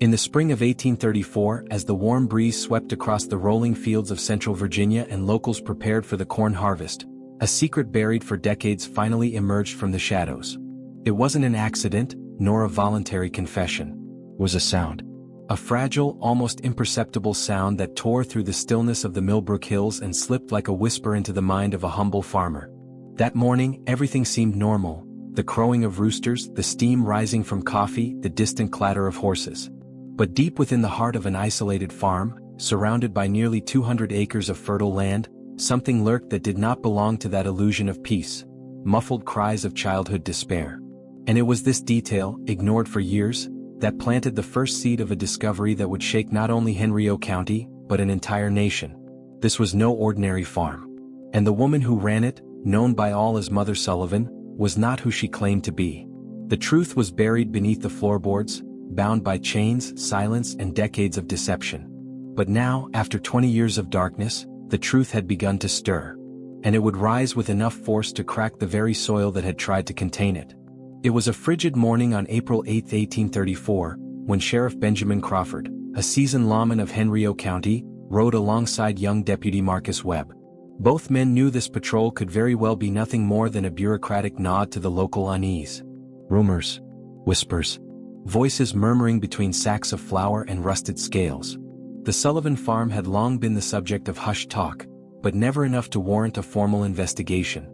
In the spring of 1834, as the warm breeze swept across the rolling fields of central Virginia and locals prepared for the corn harvest, a secret buried for decades finally emerged from the shadows. It wasn't an accident, nor a voluntary confession. It was a sound. A fragile, almost imperceptible sound that tore through the stillness of the Millbrook Hills and slipped like a whisper into the mind of a humble farmer. That morning, everything seemed normal: the crowing of roosters, the steam rising from coffee, the distant clatter of horses. But deep within the heart of an isolated farm, surrounded by nearly 200 acres of fertile land, something lurked that did not belong to that illusion of peace: muffled cries of childhood despair. And it was this detail, ignored for years, that planted the first seed of a discovery that would shake not only Henry County, but an entire nation. This was no ordinary farm. And the woman who ran it, known by all as Mother Sullivan, was not who she claimed to be. The truth was buried beneath the floorboards, bound by chains, silence, and decades of deception. But now, after 20 years of darkness, the truth had begun to stir. And it would rise with enough force to crack the very soil that had tried to contain it. It was a frigid morning on April 8, 1834, when Sheriff Benjamin Crawford, a seasoned lawman of Henry County, rode alongside young Deputy Marcus Webb. Both men knew this patrol could very well be nothing more than a bureaucratic nod to the local unease. Rumors, whispers, voices murmuring between sacks of flour and rusted scales. The Sullivan farm had long been the subject of hushed talk, but never enough to warrant a formal investigation.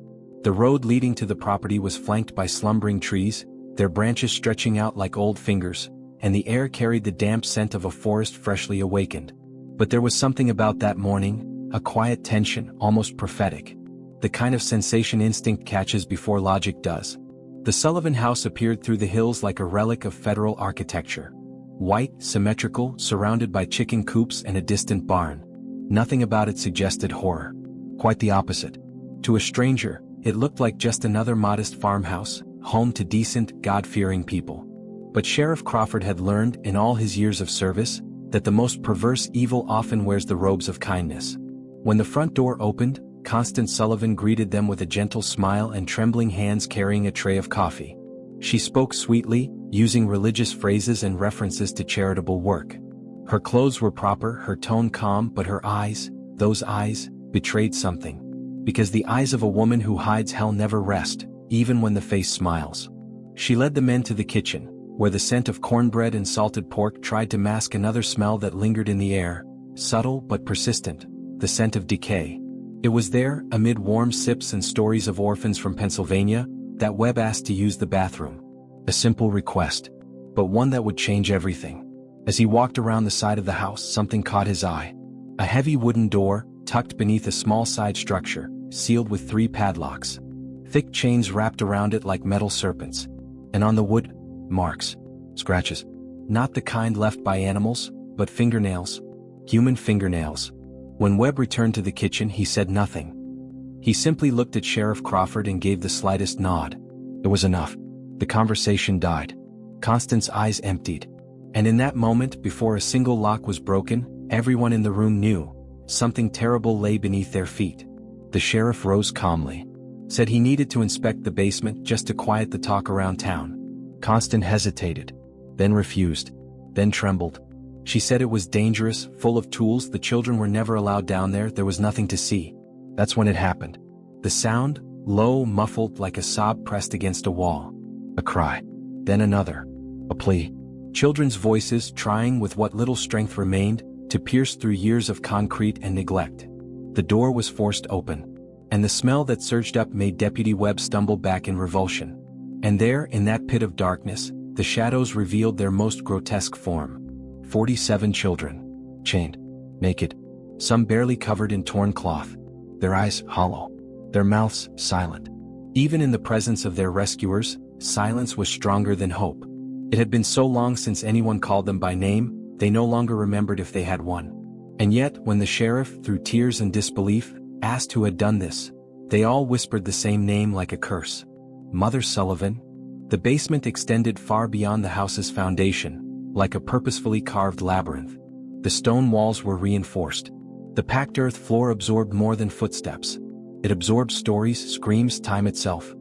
The road leading to the property was flanked by slumbering trees, their branches stretching out like old fingers, and the air carried the damp scent of a forest freshly awakened. But there was something about that morning, a quiet tension, almost prophetic. The kind of sensation instinct catches before logic does. The Sullivan house appeared through the hills like a relic of federal architecture. White, symmetrical, surrounded by chicken coops and a distant barn. Nothing about it suggested horror. Quite the opposite. To a stranger, it looked like just another modest farmhouse, home to decent, God-fearing people. But Sheriff Crawford had learned, in all his years of service, that the most perverse evil often wears the robes of kindness. When the front door opened, Constance Sullivan greeted them with a gentle smile and trembling hands carrying a tray of coffee. She spoke sweetly, using religious phrases and references to charitable work. Her clothes were proper, her tone calm, but her eyes, those eyes, betrayed something. Because the eyes of a woman who hides hell never rest, even when the face smiles. She led the men to the kitchen, where the scent of cornbread and salted pork tried to mask another smell that lingered in the air, subtle but persistent, the scent of decay. It was there, amid warm sips and stories of orphans from Pennsylvania, that Webb asked to use the bathroom. A simple request, but one that would change everything. As he walked around the side of the house, something caught his eye. A heavy wooden door, tucked beneath a small side structure, sealed with 3 padlocks. Thick chains wrapped around it like metal serpents. And on the wood, marks, scratches. Not the kind left by animals, but fingernails. Human fingernails. When Webb returned to the kitchen, he said nothing. He simply looked at Sheriff Crawford and gave the slightest nod. It was enough. The conversation died. Constance's eyes emptied. And in that moment, before a single lock was broken, everyone in the room knew something terrible lay beneath their feet. The sheriff rose calmly. Said he needed to inspect the basement just to quiet the talk around town. Constance hesitated, then refused, then trembled. She said it was dangerous, full of tools, the children were never allowed down there, there was nothing to see. That's when it happened. The sound, low, muffled like a sob pressed against a wall. A cry. Then another. A plea. Children's voices trying with what little strength remained to pierce through years of concrete and neglect. The door was forced open. And the smell that surged up made Deputy Webb stumble back in revulsion. And there, in that pit of darkness, the shadows revealed their most grotesque form. 47 children. Chained. Naked. Some barely covered in torn cloth. Their eyes hollow. Their mouths silent. Even in the presence of their rescuers, silence was stronger than hope. It had been so long since anyone called them by name, they no longer remembered if they had one. And yet, when the sheriff, through tears and disbelief, asked who had done this, they all whispered the same name like a curse. Mother Sullivan. The basement extended far beyond the house's foundation, like a purposefully carved labyrinth. The stone walls were reinforced. The packed earth floor absorbed more than footsteps. It absorbed stories, screams, time itself.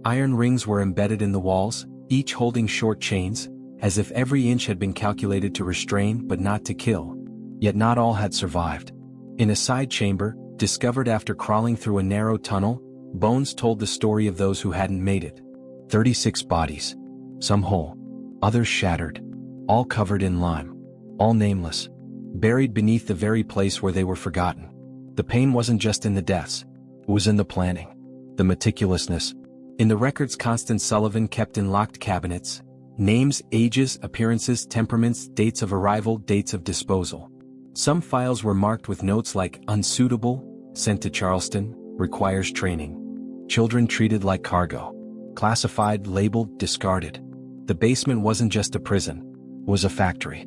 Iron rings were embedded in the walls, each holding short chains, as if every inch had been calculated to restrain but not to kill. Yet not all had survived. In a side chamber, discovered after crawling through a narrow tunnel, bones told the story of those who hadn't made it. 36 bodies. Some whole, others shattered. All covered in lime. All nameless. Buried beneath the very place where they were forgotten. The pain wasn't just in the deaths. It was in the planning. The meticulousness. In the records Sullivan kept in locked cabinets. Names, ages, appearances, temperaments, dates of arrival, dates of disposal. Some files were marked with notes like, unsuitable, sent to Charleston, requires training. Children treated like cargo. Classified, labeled, discarded. The basement wasn't just a prison. It was a factory.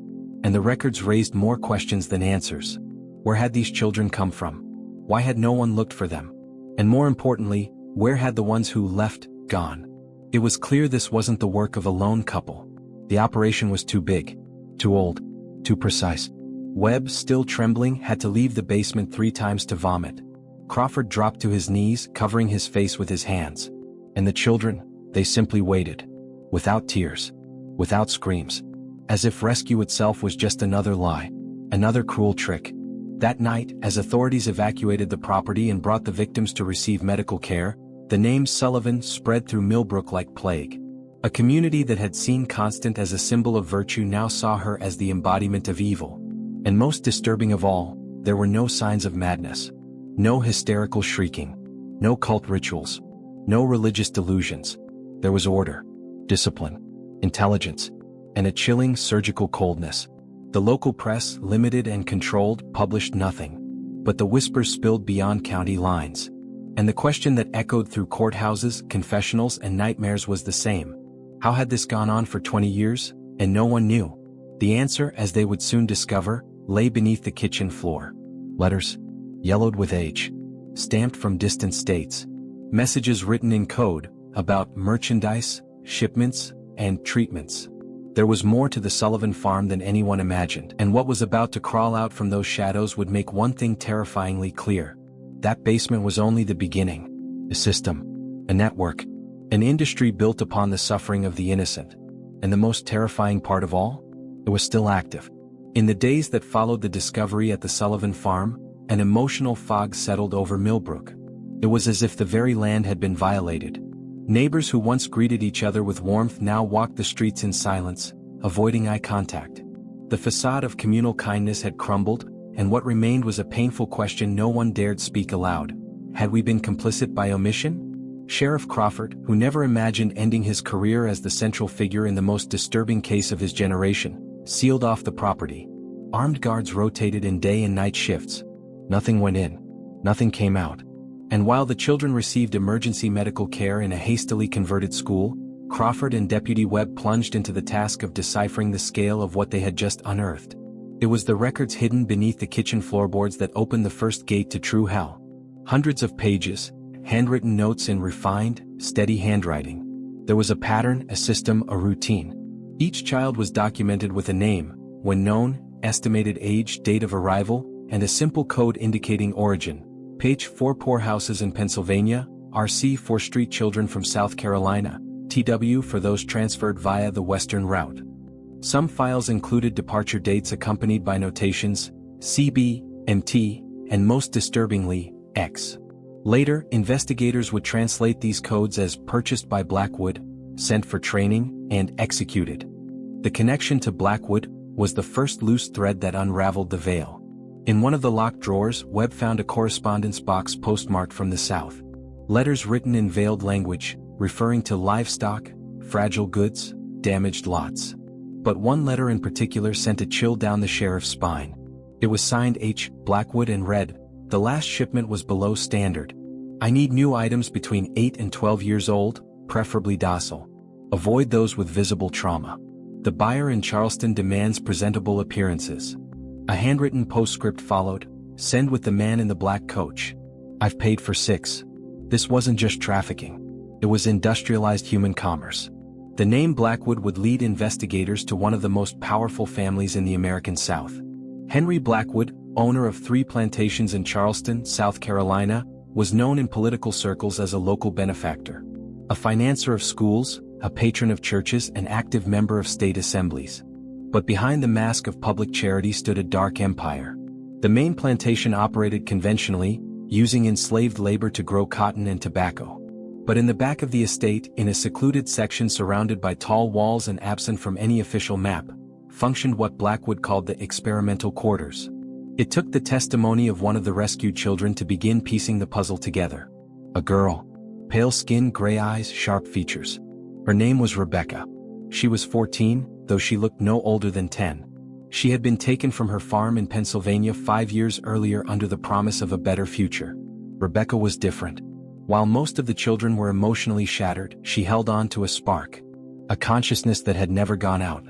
And the records raised more questions than answers. Where had these children come from? Why had no one looked for them? And more importantly, where had the ones who left gone? It was clear this wasn't the work of a lone couple. The operation was too big, too old, too precise. Webb, still trembling, had to leave the basement 3 times to vomit. Crawford dropped to his knees, covering his face with his hands. And the children, they simply waited. Without tears. Without screams. As if rescue itself was just another lie. Another cruel trick. That night, as authorities evacuated the property and brought the victims to receive medical care, the name Sullivan spread through Millbrook like plague. A community that had seen Constant as a symbol of virtue now saw her as the embodiment of evil. And most disturbing of all, there were no signs of madness. No hysterical shrieking. No cult rituals. No religious delusions. There was order, discipline, intelligence, and a chilling surgical coldness. The local press, limited and controlled, published nothing. But the whispers spilled beyond county lines. And the question that echoed through courthouses, confessionals, and nightmares was the same. How had this gone on for 20 years, and no one knew? The answer, as they would soon discover, lay beneath the kitchen floor. Letters, yellowed with age, stamped from distant states. Messages written in code, about merchandise, shipments, and treatments. There was more to the Sullivan farm than anyone imagined, and what was about to crawl out from those shadows would make one thing terrifyingly clear. That basement was only the beginning. A system, a network, an industry built upon the suffering of the innocent. And the most terrifying part of all? It was still active. In the days that followed the discovery at the Sullivan farm, an emotional fog settled over Millbrook. It was as if the very land had been violated. Neighbors who once greeted each other with warmth now walked the streets in silence, avoiding eye contact. The facade of communal kindness had crumbled, and what remained was a painful question no one dared speak aloud. Had we been complicit by omission? Sheriff Crawford, who never imagined ending his career as the central figure in the most disturbing case of his generation, sealed off the property. Armed guards rotated in day and night shifts. Nothing went in. Nothing came out. And while the children received emergency medical care in a hastily converted school, Crawford and Deputy Webb plunged into the task of deciphering the scale of what they had just unearthed. It was the records hidden beneath the kitchen floorboards that opened the first gate to true hell. Hundreds of pages, handwritten notes in refined, steady handwriting. There was a pattern, a system, a routine. Each child was documented with a name, when known, estimated age, date of arrival, and a simple code indicating origin. Page 4 poorhouses in Pennsylvania, RC for street children from South Carolina, TW for those transferred via the western route. Some files included departure dates accompanied by notations, CB, MT, and most disturbingly, X. Later, investigators would translate these codes as purchased by Blackwood, sent for training, and executed. The connection to Blackwood was the first loose thread that unraveled the veil. In one of the locked drawers, Webb found a correspondence box postmarked from the South. Letters written in veiled language, referring to livestock, fragile goods, damaged lots. But one letter in particular sent a chill down the sheriff's spine. It was signed H. Blackwood and read, "The last shipment was below standard. I need new items between 8 and 12 years old, preferably docile. Avoid those with visible trauma. The buyer in Charleston demands presentable appearances." A handwritten postscript followed, "Send with the man in the black coach. I've paid for 6. This wasn't just trafficking. It was industrialized human commerce. The name Blackwood would lead investigators to one of the most powerful families in the American South. Henry Blackwood, owner of 3 plantations in Charleston, South Carolina, was known in political circles as a local benefactor. A financier of schools, a patron of churches and active member of state assemblies. But behind the mask of public charity stood a dark empire. The main plantation operated conventionally, using enslaved labor to grow cotton and tobacco. But in the back of the estate, in a secluded section surrounded by tall walls and absent from any official map, functioned what Blackwood called the experimental quarters. It took the testimony of one of the rescued children to begin piecing the puzzle together. A girl. Pale skin, gray eyes, sharp features. Her name was Rebecca. She was 14, though she looked no older than 10. She had been taken from her farm in Pennsylvania 5 years earlier under the promise of a better future. Rebecca was different. While most of the children were emotionally shattered, she held on to a spark. A consciousness that had never gone out.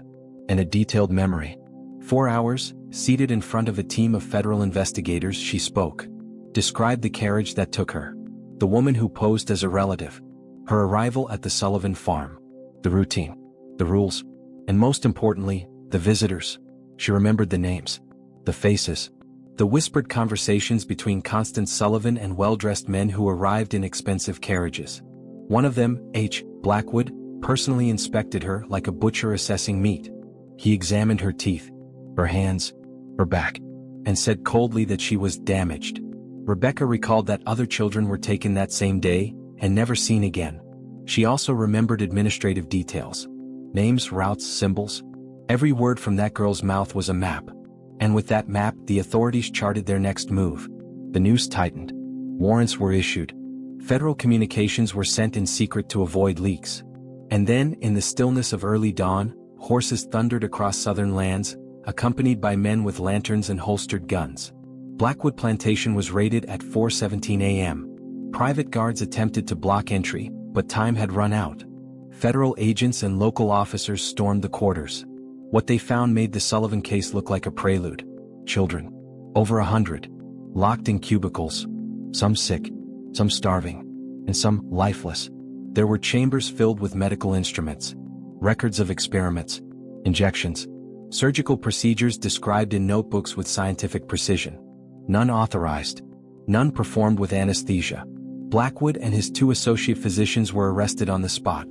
And a detailed memory. 4 hours, seated in front of a team of federal investigators, she spoke. Described the carriage that took her. The woman who posed as a relative. Her arrival at the Sullivan farm. The routine. The rules. And most importantly, the visitors. She remembered the names. The faces. The whispered conversations between Constance Sullivan and well-dressed men who arrived in expensive carriages. One of them, H. Blackwood, personally inspected her like a butcher assessing meat. He examined her teeth, her hands, her back, and said coldly that she was damaged. Rebecca recalled that other children were taken that same day, and never seen again. She also remembered administrative details. Names, routes, symbols. Every word from that girl's mouth was a map. And with that map, the authorities charted their next move. The noose tightened. Warrants were issued. Federal communications were sent in secret to avoid leaks. And then, in the stillness of early dawn, horses thundered across southern lands, accompanied by men with lanterns and holstered guns. Blackwood Plantation was raided at 4:17 a.m. Private guards attempted to block entry, but time had run out. Federal agents and local officers stormed the quarters. What they found made the Sullivan case look like a prelude. Children. Over 100. Locked in cubicles. Some sick, some starving, and some lifeless. There were chambers filled with medical instruments. Records of experiments, injections, surgical procedures described in notebooks with scientific precision. None authorized. None performed with anesthesia. Blackwood and his 2 associate physicians were arrested on the spot.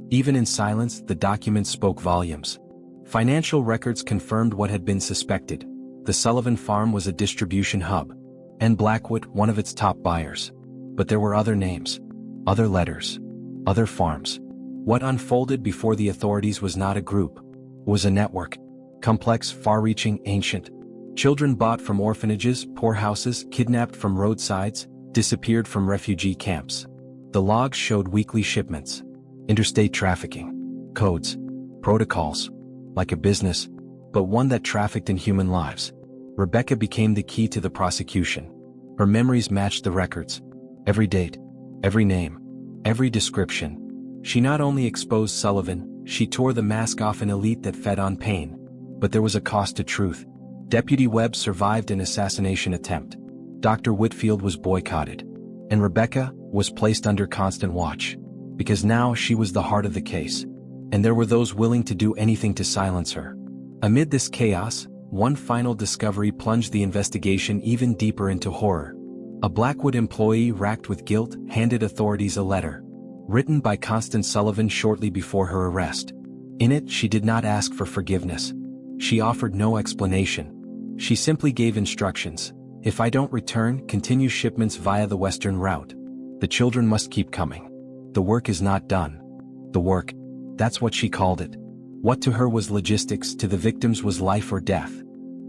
Even in silence, the documents spoke volumes. Financial records confirmed what had been suspected. The Sullivan farm was a distribution hub, and Blackwood one of its top buyers. But there were other names, other letters, other farms. What unfolded before the authorities was not a group. It was a network. Complex, far-reaching, ancient. Children bought from orphanages, poorhouses, kidnapped from roadsides, disappeared from refugee camps. The logs showed weekly shipments. Interstate trafficking. Codes. Protocols. Like a business, but one that trafficked in human lives. Rebecca became the key to the prosecution. Her memories matched the records. Every date. Every name. Every description. She not only exposed Sullivan, she tore the mask off an elite that fed on pain. But there was a cost to truth. Deputy Webb survived an assassination attempt. Dr. Whitfield was boycotted. And Rebecca was placed under constant watch. Because now she was the heart of the case. And there were those willing to do anything to silence her. Amid this chaos, one final discovery plunged the investigation even deeper into horror. A Blackwood employee racked with guilt handed authorities a letter. Written by Constance Sullivan shortly before her arrest. In it, she did not ask for forgiveness. She offered no explanation. She simply gave instructions. If I don't return, continue shipments via the western route. The children must keep coming. The work is not done. The work, that's what she called it. What to her was logistics, to the victims was life or death.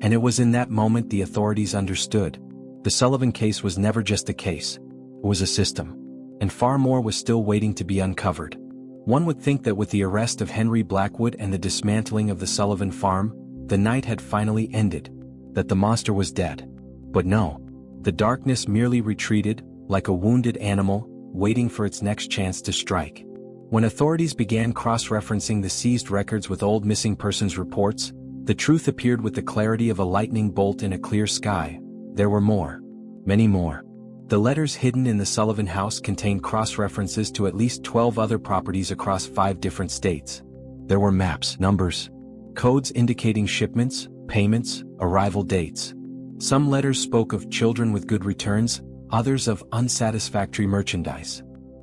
And it was in that moment the authorities understood. The Sullivan case was never just a case. It was a system. And far more was still waiting to be uncovered. One would think that with the arrest of Henry Blackwood and the dismantling of the Sullivan farm, the night had finally ended. That the monster was dead. But no. The darkness merely retreated, like a wounded animal, waiting for its next chance to strike. When authorities began cross-referencing the seized records with old missing persons reports, the truth appeared with the clarity of a lightning bolt in a clear sky. There were more. Many more. The letters hidden in the Sullivan house contained cross-references to at least 12 other properties across 5 different states. There were maps, numbers, codes indicating shipments, payments, arrival dates. Some letters spoke of children with good returns, others of unsatisfactory merchandise.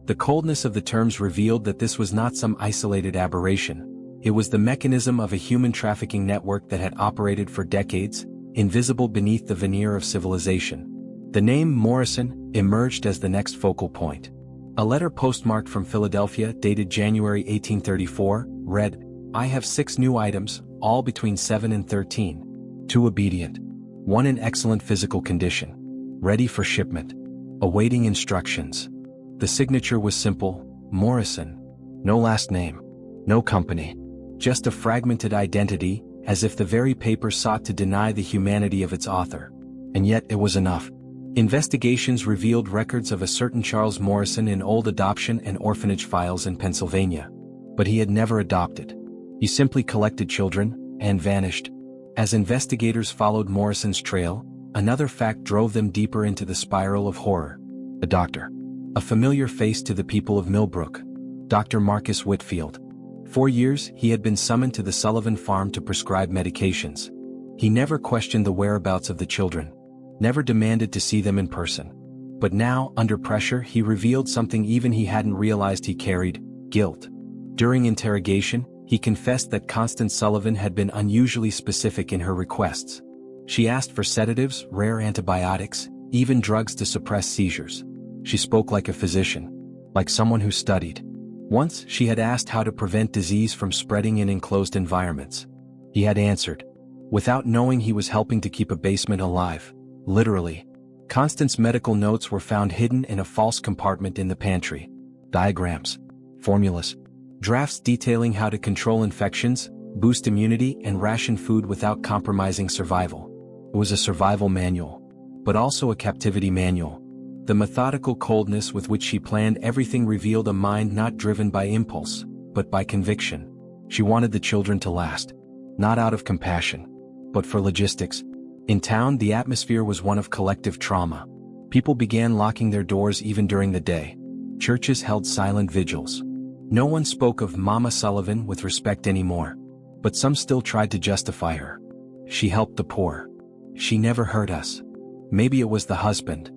The coldness of the terms revealed that this was not some isolated aberration. It was the mechanism of a human trafficking network that had operated for decades, invisible beneath the veneer of civilization. The name Morrison emerged as the next focal point. A letter postmarked from Philadelphia dated January 1834, read, "I have 6 new items, all between 7 and 13. 2 obedient. 1 in excellent physical condition. Ready for shipment. Awaiting instructions." The signature was simple, Morrison. No last name. No company. Just a fragmented identity, as if the very paper sought to deny the humanity of its author. And yet it was enough. Investigations revealed records of a certain Charles Morrison in old adoption and orphanage files in Pennsylvania. But he had never adopted. He simply collected children, and vanished. As investigators followed Morrison's trail, another fact drove them deeper into the spiral of horror. A doctor. A familiar face to the people of Millbrook. Dr. Marcus Whitfield. For years, he had been summoned to the Sullivan farm to prescribe medications. He never questioned the whereabouts of the children. Never demanded to see them in person. But now, under pressure, he revealed something even he hadn't realized he carried: guilt. During interrogation, he confessed that Constance Sullivan had been unusually specific in her requests. She asked for sedatives, rare antibiotics, even drugs to suppress seizures. She spoke like a physician, like someone who studied. Once, she had asked how to prevent disease from spreading in enclosed environments. He had answered, without knowing he was helping to keep a basement alive. Literally. Constance's medical notes were found hidden in a false compartment in the pantry. Diagrams. Formulas. Drafts detailing how to control infections, boost immunity, and ration food without compromising survival. It was a survival manual, but also a captivity manual. The methodical coldness with which she planned everything revealed a mind not driven by impulse, but by conviction. She wanted the children to last. Not out of compassion, but for logistics. In town, the atmosphere was one of collective trauma. People began locking their doors even during the day. Churches held silent vigils. No one spoke of Mama Sullivan with respect anymore. But some still tried to justify her. She helped the poor. She never hurt us. Maybe it was the husband.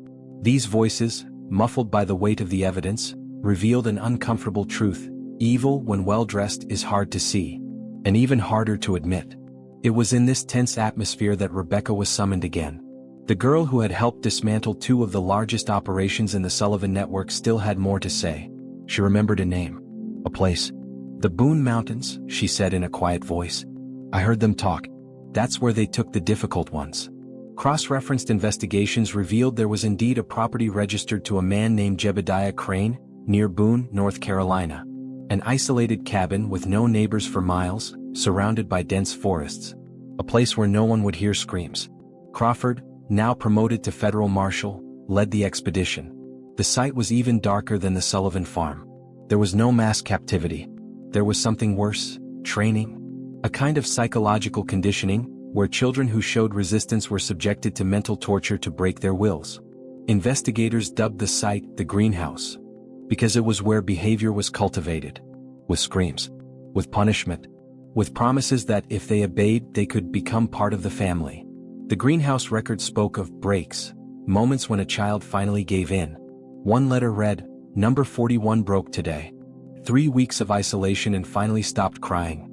These voices, muffled by the weight of the evidence, revealed an uncomfortable truth: evil, when well-dressed, is hard to see. And even harder to admit. It was in this tense atmosphere that Rebecca was summoned again. The girl who had helped dismantle 2 of the largest operations in the Sullivan network still had more to say. She remembered a name. A place. "The Boone Mountains," she said in a quiet voice. "I heard them talk. That's where they took the difficult ones." Cross-referenced investigations revealed there was indeed a property registered to a man named Jebediah Crane, near Boone, North Carolina. An isolated cabin with no neighbors for miles, surrounded by dense forests. A place where no one would hear screams. Crawford, now promoted to federal marshal, led the expedition. The site was even darker than the Sullivan farm. There was no mass captivity. There was something worse: training. A kind of psychological conditioning, where children who showed resistance were subjected to mental torture to break their wills. Investigators dubbed the site the greenhouse, because it was where behavior was cultivated. With screams. With punishment. With promises that if they obeyed, they could become part of the family. The greenhouse record spoke of breaks, moments when a child finally gave in. One letter read, "Number 41 broke today. 3 weeks of isolation and finally stopped crying."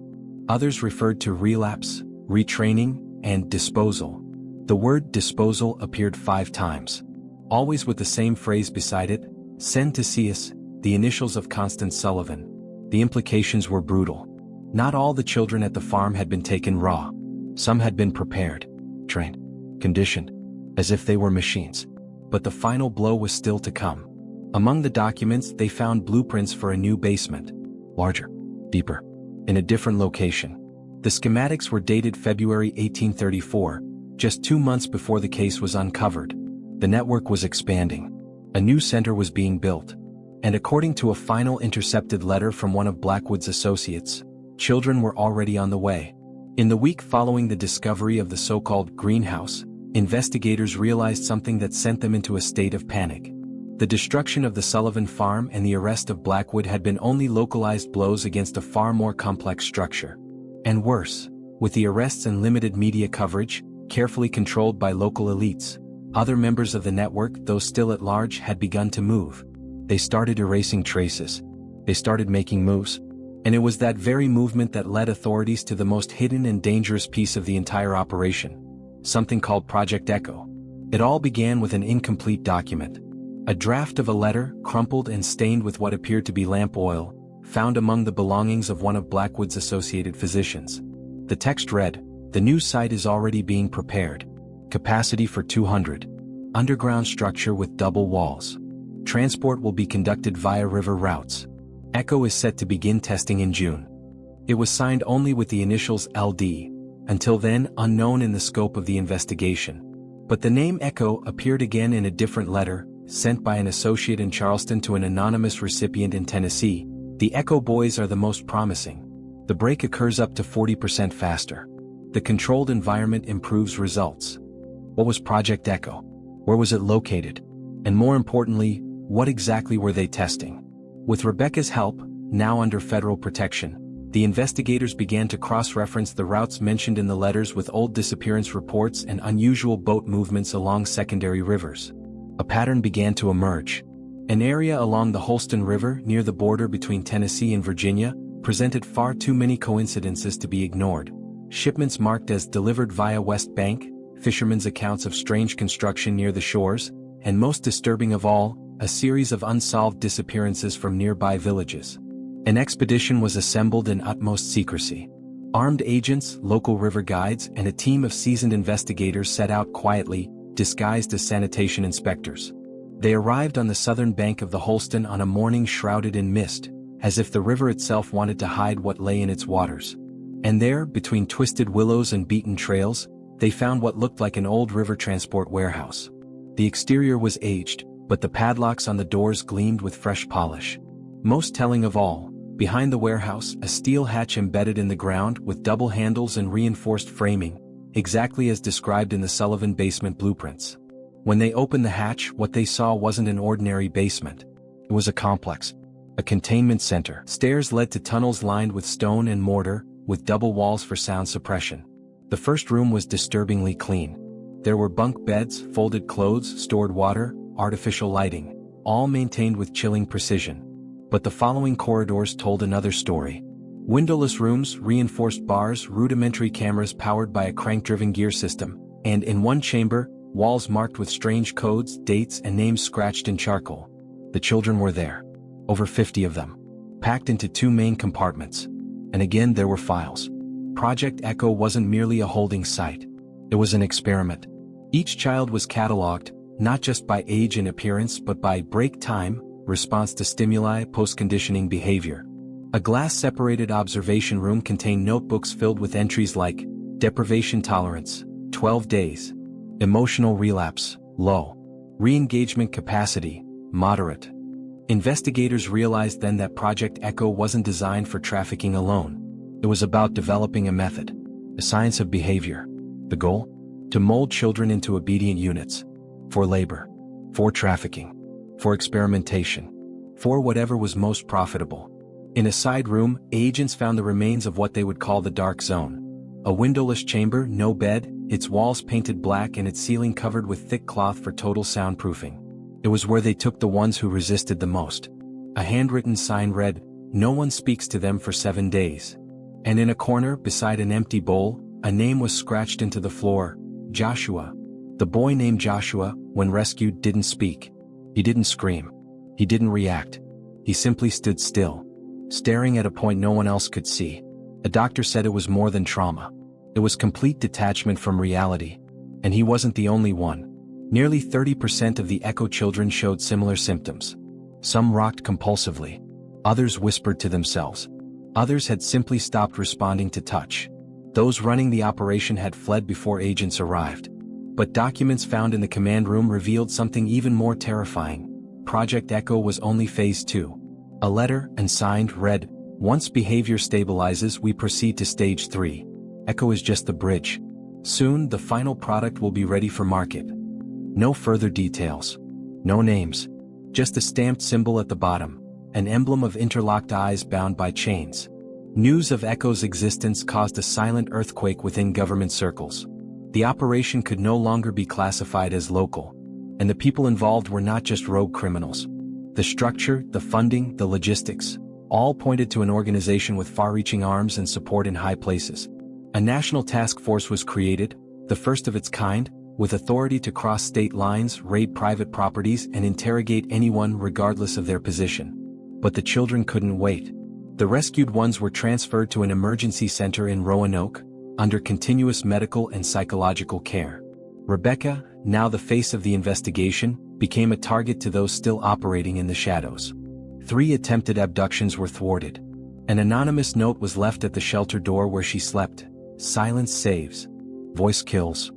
Others referred to relapse, retraining, and disposal. The word disposal appeared 5 times. Always with the same phrase beside it: "Send to see us," the initials of Constance Sullivan. The implications were brutal. Not all the children at the farm had been taken raw. Some had been prepared, trained, conditioned, as if they were machines. But the final blow was still to come. Among the documents, they found blueprints for a new basement. Larger, deeper, in a different location. The schematics were dated February 1834, just 2 months before the case was uncovered. The network was expanding. A new center was being built. And according to a final intercepted letter from one of Blackwood's associates, children were already on the way. In the week following the discovery of the so-called greenhouse, investigators realized something that sent them into a state of panic. The destruction of the Sullivan farm and the arrest of Blackwood had been only localized blows against a far more complex structure. And worse, with the arrests and limited media coverage, carefully controlled by local elites, other members of the network, though still at large, had begun to move. They started erasing traces. They started making moves. And it was that very movement that led authorities to the most hidden and dangerous piece of the entire operation. Something called Project Echo. It all began with an incomplete document. A draft of a letter, crumpled and stained with what appeared to be lamp oil, found among the belongings of one of Blackwood's associated physicians. The text read, "The new site is already being prepared. Capacity for 200. Underground structure with double walls. Transport will be conducted via river routes. Echo is set to begin testing in June." It was signed only with the initials LD, until then unknown in the scope of the investigation. But the name Echo appeared again in a different letter, sent by an associate in Charleston to an anonymous recipient in Tennessee. "The Echo boys are the most promising. The break occurs up to 40% faster. The controlled environment improves results." What was Project Echo? Where was it located? And more importantly, what exactly were they testing? With Rebecca's help, now under federal protection, the investigators began to cross-reference the routes mentioned in the letters with old disappearance reports and unusual boat movements along secondary rivers. A pattern began to emerge. An area along the Holston River near the border between Tennessee and Virginia presented far too many coincidences to be ignored. Shipments marked as delivered via West Bank, fishermen's accounts of strange construction near the shores, and most disturbing of all, a series of unsolved disappearances from nearby villages. An expedition was assembled in utmost secrecy. Armed agents, local river guides, and a team of seasoned investigators set out quietly, disguised as sanitation inspectors. They arrived on the southern bank of the Holston on a morning shrouded in mist, as if the river itself wanted to hide what lay in its waters. And there, between twisted willows and beaten trails, they found what looked like an old river transport warehouse. The exterior was aged, but the padlocks on the doors gleamed with fresh polish. Most telling of all, behind the warehouse, a steel hatch embedded in the ground with double handles and reinforced framing, exactly as described in the Sullivan basement blueprints. When they opened the hatch, what they saw wasn't an ordinary basement. It was a complex, a containment center. Stairs led to tunnels lined with stone and mortar, with double walls for sound suppression. The first room was disturbingly clean. There were bunk beds, folded clothes, stored water, artificial lighting, all maintained with chilling precision. But the following corridors told another story. Windowless rooms, reinforced bars, rudimentary cameras powered by a crank-driven gear system, and in one chamber, walls marked with strange codes, dates, and names scratched in charcoal. The children were there. Over 50 of them. Packed into two main compartments. And again there were files. Project Echo wasn't merely a holding site. It was an experiment. Each child was catalogued, not just by age and appearance but by break time, response to stimuli, post-conditioning behavior. A glass-separated observation room contained notebooks filled with entries like deprivation tolerance, 12 days, emotional relapse, low, re-engagement capacity, moderate. Investigators realized then that Project Echo wasn't designed for trafficking alone. It was about developing a method, a science of behavior. The goal? To mold children into obedient units. For labor. For trafficking. For experimentation. For whatever was most profitable. In a side room, agents found the remains of what they would call the dark zone. A windowless chamber, no bed, its walls painted black and its ceiling covered with thick cloth for total soundproofing. It was where they took the ones who resisted the most. A handwritten sign read, "No one speaks to them for 7 days." And in a corner, beside an empty bowl, a name was scratched into the floor, Joshua. The boy named Joshua, when rescued, didn't speak. He didn't scream. He didn't react. He simply stood still, staring at a point no one else could see. A doctor said it was more than trauma. It was complete detachment from reality. And he wasn't the only one. Nearly 30% of the Echo children showed similar symptoms. Some rocked compulsively. Others whispered to themselves. Others had simply stopped responding to touch. Those running the operation had fled before agents arrived. But documents found in the command room revealed something even more terrifying. Project Echo was only phase 2. A letter, unsigned, read, "Once behavior stabilizes, we proceed to stage 3. Echo is just the bridge. Soon, the final product will be ready for market." No further details. No names. Just a stamped symbol at the bottom. An emblem of interlocked eyes bound by chains. News of Echo's existence caused a silent earthquake within government circles. The operation could no longer be classified as local. And the people involved were not just rogue criminals. The structure, the funding, the logistics, all pointed to an organization with far-reaching arms and support in high places. A national task force was created, the first of its kind, with authority to cross state lines, raid private properties, and interrogate anyone regardless of their position. But the children couldn't wait. The rescued ones were transferred to an emergency center in Roanoke, under continuous medical and psychological care. Rebecca, now the face of the investigation, became a target to those still operating in the shadows. 3 attempted abductions were thwarted. An anonymous note was left at the shelter door where she slept. Silence saves. Voice kills.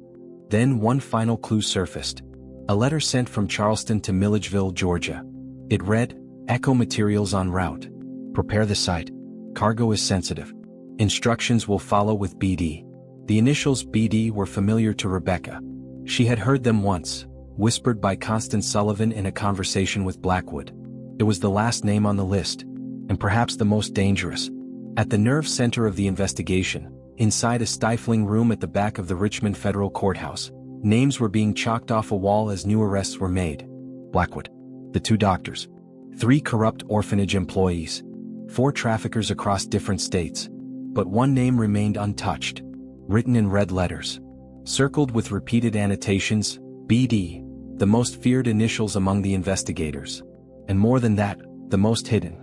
Then one final clue surfaced. A letter sent from Charleston to Milledgeville, Georgia. It read, "Echo materials en route. Prepare the site. Cargo is sensitive. Instructions will follow with BD." The initials BD were familiar to Rebecca. She had heard them once, whispered by Constance Sullivan in a conversation with Blackwood. It was the last name on the list, and perhaps the most dangerous. At the nerve center of the investigation, inside a stifling room at the back of the Richmond Federal Courthouse, names were being chalked off a wall as new arrests were made. Blackwood. The 2 doctors. 3 corrupt orphanage employees. 4 traffickers across different states. But one name remained untouched. Written in red letters. Circled with repeated annotations, BD, the most feared initials among the investigators. And more than that, the most hidden.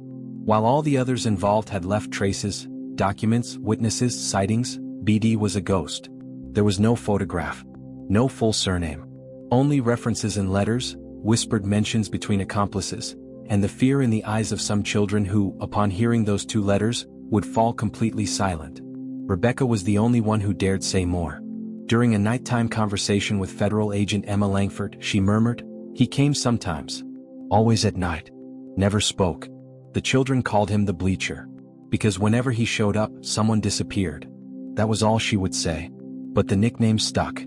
While all the others involved had left traces, documents, witnesses, sightings, BD was a ghost. There was no photograph. No full surname. Only references in letters, whispered mentions between accomplices, and the fear in the eyes of some children who, upon hearing those 2 letters, would fall completely silent. Rebecca was the only one who dared say more. During a nighttime conversation with federal agent Emma Langford, she murmured, "He came sometimes. Always at night. Never spoke." The children called him the Bleacher. Because whenever he showed up, someone disappeared. That was all she would say. But the nickname stuck.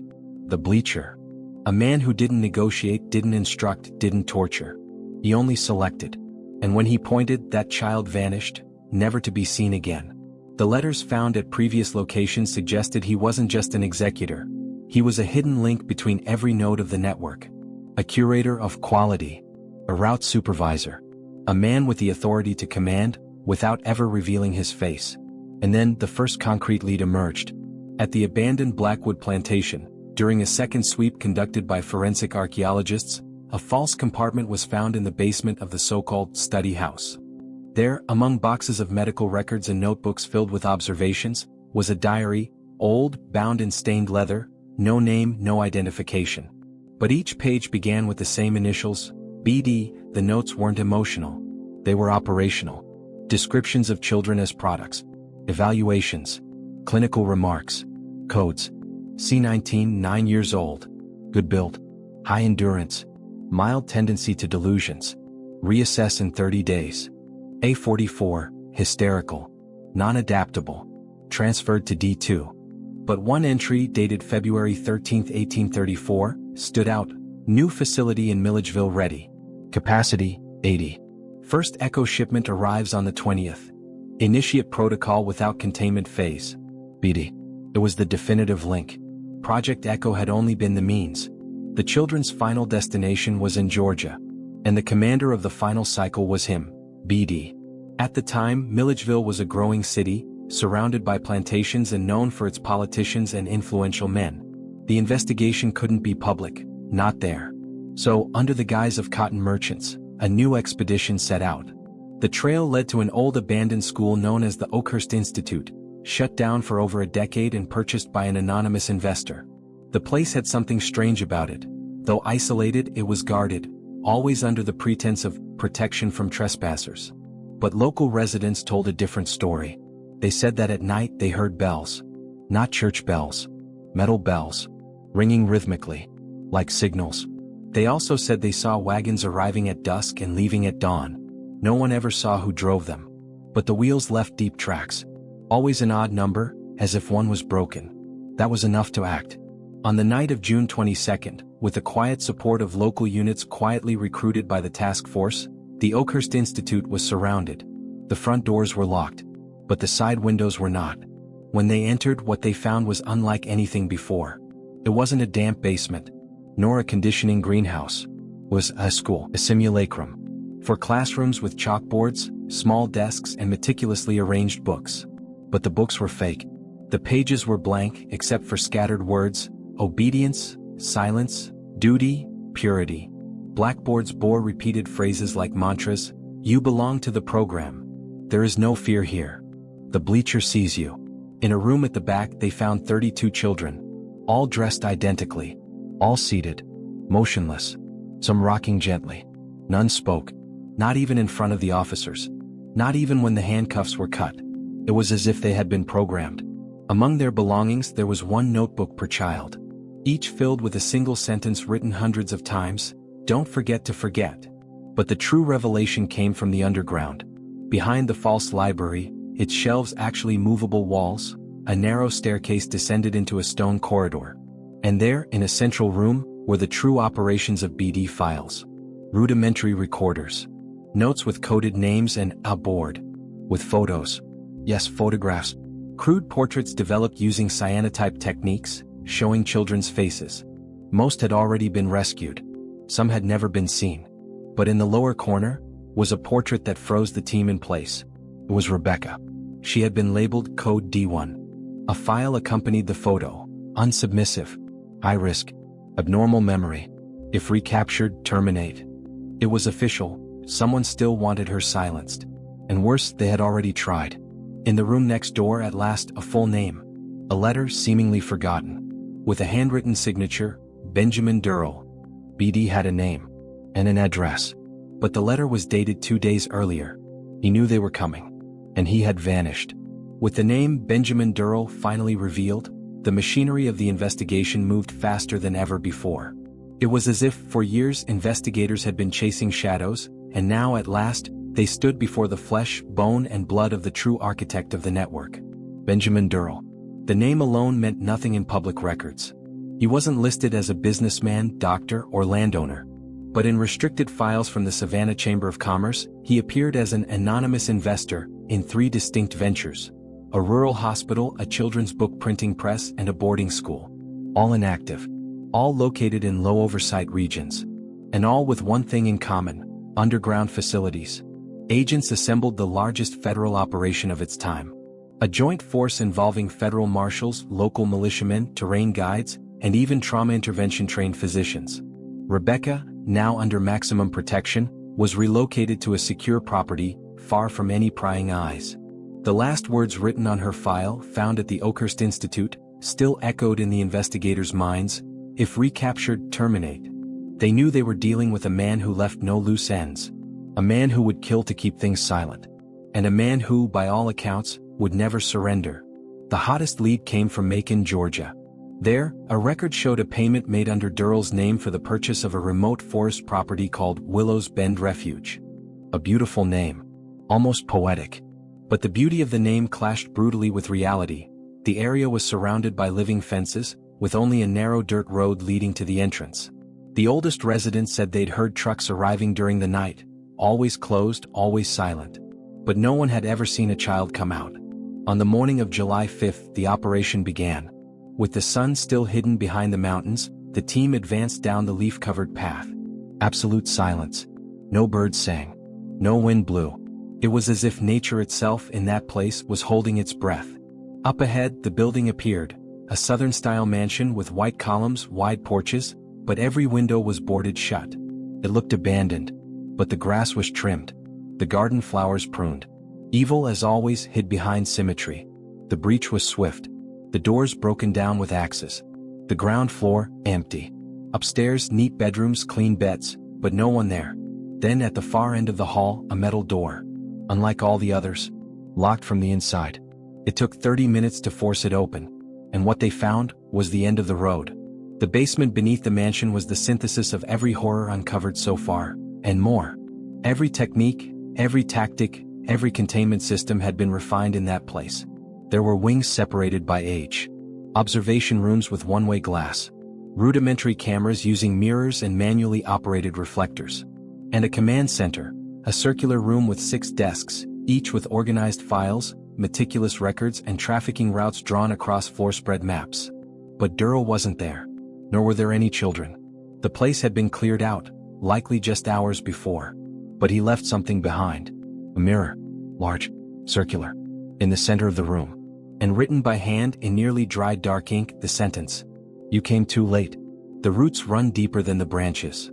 The Bleacher. A man who didn't negotiate, didn't instruct, didn't torture. He only selected. And when he pointed, that child vanished, never to be seen again. The letters found at previous locations suggested he wasn't just an executor. He was a hidden link between every node of the network. A curator of quality. A route supervisor. A man with the authority to command, without ever revealing his face. And then the first concrete lead emerged. At the abandoned Blackwood plantation, during a second sweep conducted by forensic archaeologists, a false compartment was found in the basement of the so-called study house. There, among boxes of medical records and notebooks filled with observations, was a diary, old, bound in stained leather, no name, no identification. But each page began with the same initials, BD. The notes weren't emotional. They were operational. Descriptions of children as products. Evaluations. Clinical remarks. Codes. C19, 9 years old. Good build. High endurance. Mild tendency to delusions. Reassess in 30 days. A44, hysterical. Non-adaptable. Transferred to D2. But one entry dated February 13, 1834, stood out. New facility in Milledgeville ready. Capacity, 80. First Echo shipment arrives on the 20th. Initiate protocol without containment phase. BD. It was the definitive link. Project Echo had only been the means. The children's final destination was in Georgia. And the commander of the final cycle was him, BD. At the time, Milledgeville was a growing city, surrounded by plantations and known for its politicians and influential men. The investigation couldn't be public, not there. So, under the guise of cotton merchants, a new expedition set out. The trail led to an old abandoned school known as the Oakhurst Institute, shut down for over a decade and purchased by an anonymous investor. The place had something strange about it. Though isolated, it was guarded, always under the pretense of protection from trespassers. But local residents told a different story. They said that at night they heard bells. Not church bells. Metal bells. Ringing rhythmically. Like signals. They also said they saw wagons arriving at dusk and leaving at dawn. No one ever saw who drove them. But the wheels left deep tracks. Always an odd number, as if one was broken. That was enough to act. On the night of June 22nd, with the quiet support of local units quietly recruited by the task force, the Oakhurst Institute was surrounded. The front doors were locked. But the side windows were not. When they entered, what they found was unlike anything before. It wasn't a damp basement, nor a conditioning greenhouse. It was a school, a simulacrum. For classrooms with chalkboards, small desks and meticulously arranged books. But the books were fake. The pages were blank except for scattered words: obedience, silence, duty, purity. Blackboards bore repeated phrases like mantras: "You belong to the program. There is no fear here. The bleacher sees you." In a room at the back they found 32 children, all dressed identically, all seated, motionless, some rocking gently. None spoke, not even in front of the officers, not even when the handcuffs were cut. It was as if they had been programmed. Among their belongings there was one notebook per child, each filled with a single sentence written hundreds of times: "Don't forget to forget." But the true revelation came from the underground. Behind the false library, its shelves actually movable walls, a narrow staircase descended into a stone corridor. And there, in a central room, were the true operations of BD files. Rudimentary recorders. Notes with coded names and a board. With photos. Yes, photographs. Crude portraits developed using cyanotype techniques, showing children's faces. Most had already been rescued. Some had never been seen. But in the lower corner was a portrait that froze the team in place. It was Rebecca. She had been labeled Code D1. A file accompanied the photo: unsubmissive, high risk, abnormal memory. If recaptured, terminate. It was official. Someone still wanted her silenced. And worse, they had already tried. In the room next door, at last, a full name. A letter seemingly forgotten. With a handwritten signature: Benjamin Durell. BD had a name. And an address. But the letter was dated 2 days earlier. He knew they were coming. And he had vanished. With the name Benjamin Durell finally revealed, the machinery of the investigation moved faster than ever before. It was as if, for years, investigators had been chasing shadows, and now, at last, they stood before the flesh, bone and blood of the true architect of the network. Benjamin Durell. The name alone meant nothing in public records. He wasn't listed as a businessman, doctor, or landowner. But in restricted files from the Savannah Chamber of Commerce, he appeared as an anonymous investor in 3 distinct ventures: a rural hospital, a children's book printing press, and a boarding school. All inactive. All located in low oversight regions. And all with one thing in common: underground facilities. Agents assembled the largest federal operation of its time. A joint force involving federal marshals, local militiamen, terrain guides, and even trauma intervention trained physicians. Rebecca, now under maximum protection, was relocated to a secure property, far from any prying eyes. The last words written on her file, found at the Oakhurst Institute, still echoed in the investigators' minds: if recaptured, terminate. They knew they were dealing with a man who left no loose ends. A man who would kill to keep things silent. And a man who, by all accounts, would never surrender. The hottest lead came from Macon, Georgia. There, a record showed a payment made under Durell's name for the purchase of a remote forest property called Willow's Bend Refuge. A beautiful name. Almost poetic. But the beauty of the name clashed brutally with reality. The area was surrounded by living fences, with only a narrow dirt road leading to the entrance. The oldest residents said they'd heard trucks arriving during the night, always closed, always silent. But no one had ever seen a child come out. On the morning of July 5th, the operation began. With the sun still hidden behind the mountains, the team advanced down the leaf-covered path. Absolute silence. No birds sang. No wind blew. It was as if nature itself in that place was holding its breath. Up ahead, the building appeared, a southern-style mansion with white columns, wide porches, but every window was boarded shut. It looked abandoned, but the grass was trimmed, the garden flowers pruned. Evil, as always, hid behind symmetry. The breach was swift. The doors broken down with axes. The ground floor, empty. Upstairs, neat bedrooms, clean beds, but no one there. Then at the far end of the hall, a metal door. Unlike all the others, locked from the inside. It took 30 minutes to force it open. And what they found was the end of the road. The basement beneath the mansion was the synthesis of every horror uncovered so far, and more. Every technique, every tactic, every containment system had been refined in that place. There were wings separated by age. Observation rooms with one-way glass. Rudimentary cameras using mirrors and manually operated reflectors. And a command center, a circular room with 6 desks, each with organized files, meticulous records and trafficking routes drawn across floor-spread maps. But Durell wasn't there. Nor were there any children. The place had been cleared out, likely just hours before. But he left something behind. A mirror, large, circular, in the center of the room. And written by hand in nearly dry dark ink, the sentence, "You came too late. The roots run deeper than the branches,"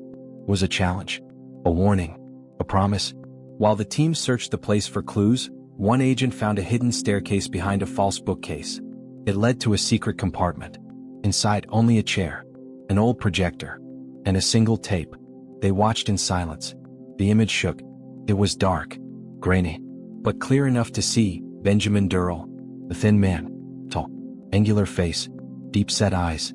was a challenge, a warning, a promise. While the team searched the place for clues, one agent found a hidden staircase behind a false bookcase. It led to a secret compartment. Inside, only a chair, an old projector, and a single tape. They watched in silence. The image shook. It was dark, grainy, but clear enough to see Benjamin Durell, a thin man, tall, angular face, deep-set eyes.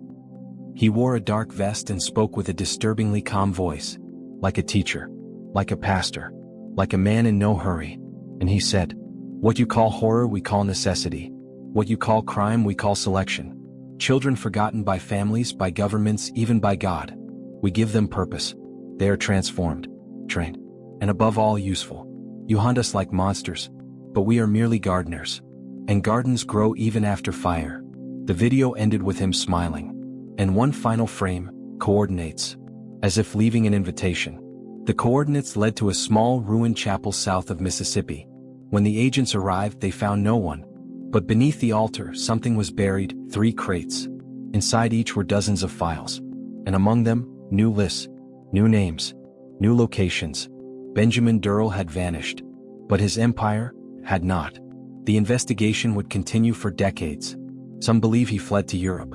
He wore a dark vest and spoke with a disturbingly calm voice, like a teacher, like a pastor, like a man in no hurry. And he said, "What you call horror we call necessity. What you call crime we call selection. Children forgotten by families, by governments, even by God. We give them purpose. They are transformed, trained, and above all useful. You hunt us like monsters, but we are merely gardeners. And gardens grow even after fire." The video ended with him smiling. And one final frame, coordinates, as if leaving an invitation. The coordinates led to a small ruined chapel south of Mississippi. When the agents arrived, they found no one. But beneath the altar, something was buried, 3 crates. Inside each were dozens of files. And among them, new lists, new names, new locations. Benjamin Durell had vanished. But his empire had not. The investigation would continue for decades. Some believe he fled to Europe.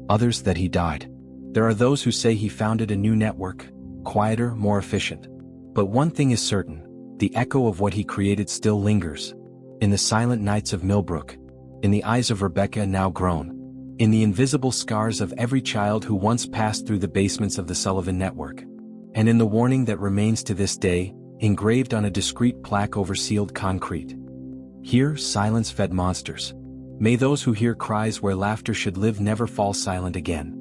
Others that he died. There are those who say he founded a new network, quieter, more efficient. But one thing is certain, the echo of what he created still lingers. In the silent nights of Millbrook. In the eyes of Rebecca now grown. In the invisible scars of every child who once passed through the basements of the Sullivan Network. And in the warning that remains to this day, engraved on a discreet plaque over sealed concrete. Here, silence fed monsters. May those who hear cries where laughter should live never fall silent again.